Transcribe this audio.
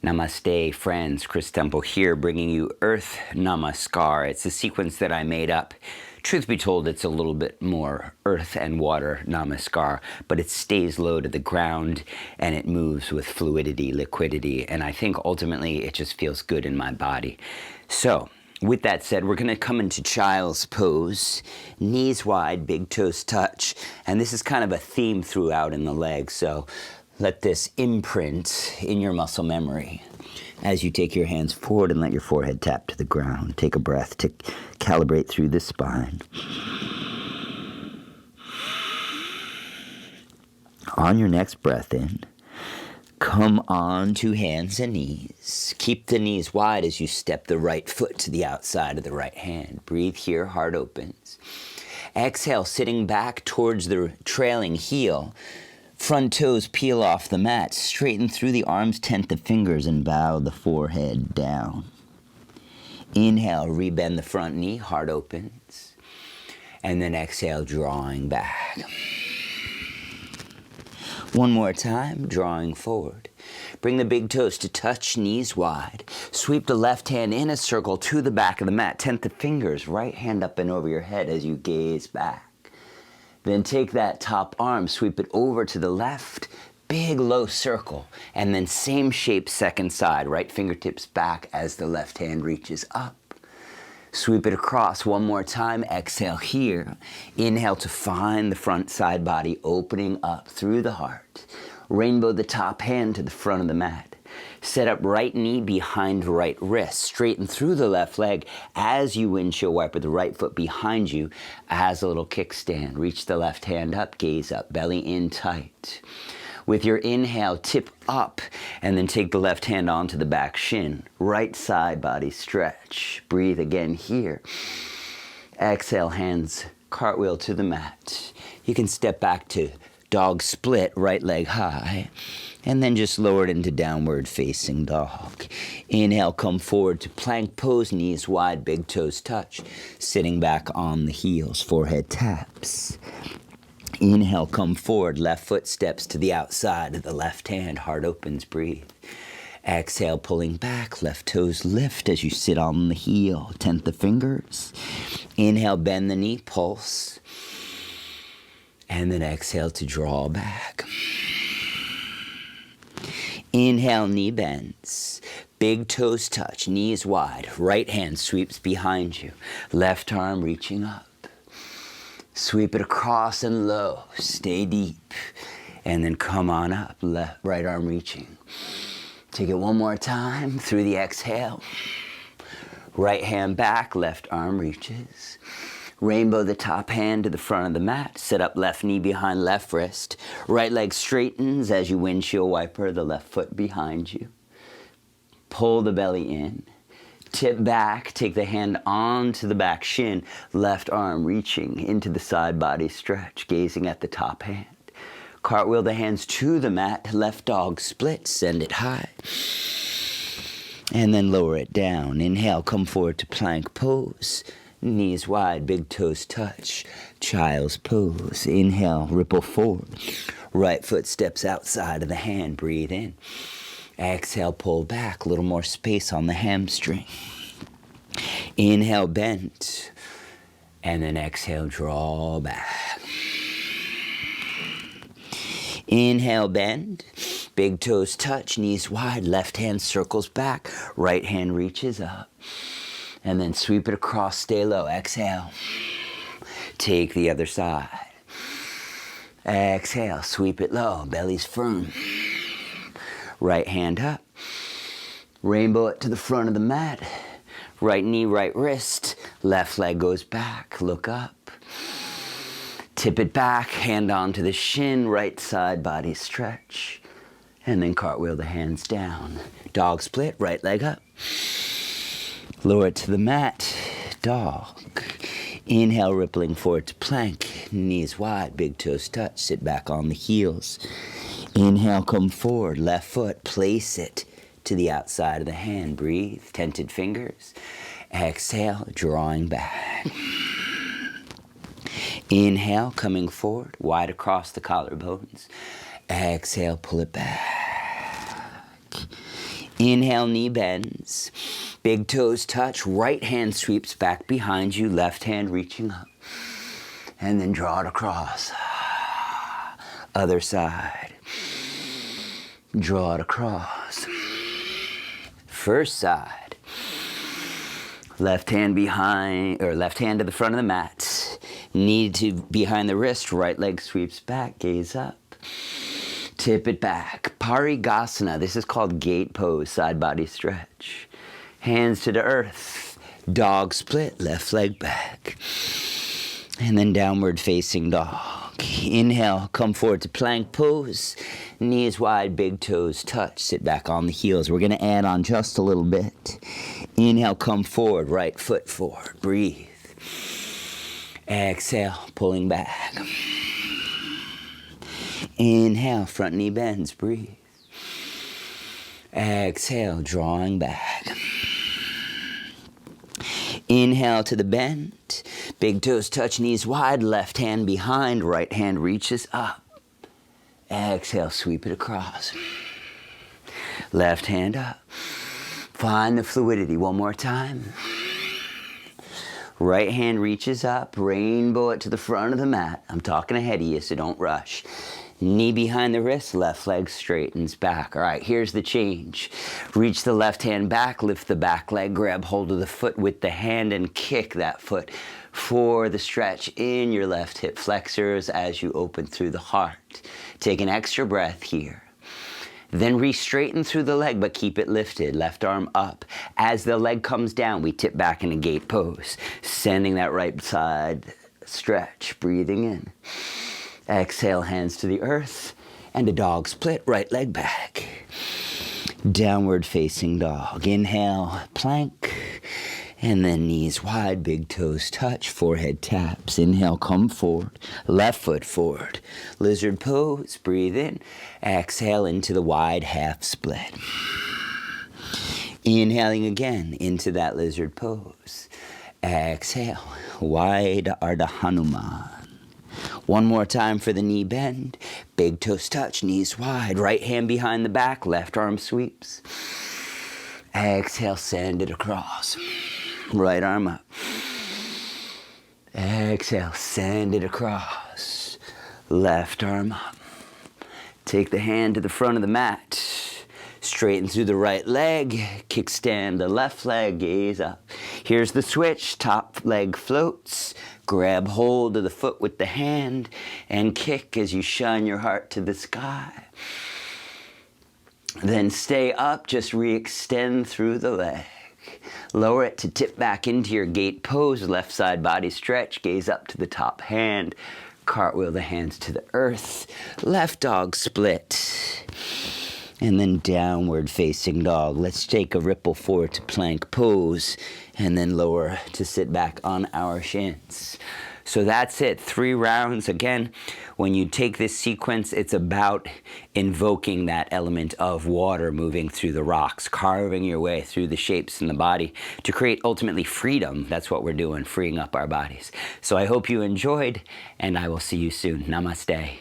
Namaste, friends. Chris Temple here, bringing you Earth Namaskar. It's a sequence that I made up. Truth be told, it's a little bit more earth and water Namaskar, but it stays low to the ground and it moves with fluidity, liquidity, and I think ultimately it just feels good in my body. So, with that said, we're going to come into child's pose, knees wide, big toes touch, and this is kind of a theme throughout in the legs, so let this imprint in your muscle memory as you take your hands forward and let your forehead tap to the ground. Take a breath to calibrate through the spine. On your next breath in, come on to hands and knees. Keep the knees wide as you step the right foot to the outside of the right hand. Breathe here, heart opens. Exhale, sitting back towards the trailing heel. Front toes peel off the mat, straighten through the arms, tent the fingers, and bow the forehead down. Inhale, rebend the front knee, heart opens. And then exhale, drawing back. One more time, drawing forward. Bring the big toes to touch, knees wide. Sweep the left hand in a circle to the back of the mat. Tent the fingers, right hand up and over your head as you gaze back. Then take that top arm, sweep it over to the left, big low circle, and then same shape second side, right fingertips back as the left hand reaches up. Sweep it across one more time, exhale here. Inhale to find the front side body opening up through the heart. Rainbow the top hand to the front of the mat. Set up right knee behind right wrist. Straighten through the left leg as you windshield wiper the right foot behind you as a little kickstand. Reach the left hand up, gaze up, belly in tight. With your inhale, tip up and then take the left hand onto the back shin. Right side body stretch. Breathe again here. Exhale, hands cartwheel to the mat. You can step back to dog split, right leg high. And then just lower it into downward facing dog. Inhale, come forward to plank pose, knees wide, big toes touch. Sitting back on the heels, forehead taps. Inhale, come forward, left foot steps to the outside of the left hand, heart opens, breathe. Exhale, pulling back, left toes lift as you sit on the heel, tent the fingers. Inhale, bend the knee, pulse. And then exhale to draw back. Inhale, knee bends. Big toes touch, knees wide. Right hand sweeps behind you. Left arm reaching up. Sweep it across and low. Stay deep. And then come on up. Right arm reaching. Take it one more time through the exhale. Right hand back, left arm reaches. Rainbow the top hand to the front of the mat. Set up left knee behind left wrist. Right leg straightens as you windshield wiper the left foot behind you. Pull the belly in. Tip back, take the hand onto the back shin. Left arm reaching into the side body stretch, gazing at the top hand. Cartwheel the hands to the mat. Left dog split, send it high. And then lower it down. Inhale, come forward to plank pose. Knees wide, big toes touch, child's pose. Inhale, ripple forward. Right foot steps outside of the hand, breathe in. Exhale, pull back, a little more space on the hamstring. Inhale, bend. And then exhale, draw back. Inhale, bend. Big toes touch, knees wide, left hand circles back, right hand reaches up. And then sweep it across, stay low, exhale. Take the other side. Exhale, sweep it low, belly's firm. Right hand up. Rainbow it to the front of the mat. Right knee, right wrist. Left leg goes back, look up. Tip it back, hand onto the shin, right side body stretch. And then cartwheel the hands down. Dog split, right leg up. Lower it to the mat, dog. Inhale, rippling forward to plank. Knees wide, big toes touch, sit back on the heels. Inhale, come forward, left foot, place it to the outside of the hand. Breathe, tented fingers. Exhale, drawing back. Inhale, coming forward, wide across the collarbones. Exhale, pull it back. Inhale, knee bends. Big toes touch. Right hand sweeps back behind you. Left hand reaching up. And then draw it across. Other side. Draw it across. First side. Left hand behind, or left hand to the front of the mat. Knee to behind the wrist. Right leg sweeps back. Gaze up. Tip it back. Parigasana. This is called gate pose, side body stretch. Hands to the earth. Dog split, left leg back. And then downward facing dog. Inhale, come forward to plank pose. Knees wide, big toes touch. Sit back on the heels. We're going to add on just a little bit. Inhale, come forward, right foot forward. Breathe. Exhale, pulling back. Inhale, front knee bends, breathe. Exhale, drawing back. Inhale to the bend. Big toes touch, knees wide, left hand behind, right hand reaches up. Exhale, sweep it across. Left hand up. Find the fluidity. One more time. Right hand reaches up, rainbow it to the front of the mat. I'm talking ahead of you, so don't rush. Knee behind the wrist, left leg straightens back. All right, here's the change. Reach the left hand back, lift the back leg, grab hold of the foot with the hand and kick that foot for the stretch in your left hip flexors as you open through the heart. Take an extra breath here. Then re-straighten through the leg, but keep it lifted. Left arm up. As the leg comes down, we tip back in a gate pose. Sending that right side stretch. Breathing in. Exhale, hands to the earth. And a dog split, right leg back. Downward facing dog. Inhale, plank. And then knees wide, big toes touch, forehead taps. Inhale, come forward, left foot forward. Lizard pose, breathe in. Exhale into the wide half split. Inhaling again into that lizard pose. Exhale, wide Ardha Hanuman. One more time for the knee bend. Big toes touch, knees wide. Right hand behind the back, left arm sweeps. Exhale, send it across. Right arm up. Exhale, send it across. Left arm up. Take the hand to the front of the mat. Straighten through the right leg. Kickstand the left leg, gaze up. Here's the switch. Top leg floats. Grab hold of the foot with the hand and kick as you shine your heart to the sky. Then stay up, just re-extend through the leg. Lower it to tip back into your gate pose, left side body stretch, gaze up to the top hand, cartwheel the hands to the earth, left dog split, and then downward facing dog. Let's take a ripple forward to plank pose, and then lower to sit back on our shins. So that's it, 3 rounds. Again, when you take this sequence, it's about invoking that element of water moving through the rocks, carving your way through the shapes in the body to create ultimately freedom. That's what we're doing, freeing up our bodies. So I hope you enjoyed, and I will see you soon. Namaste.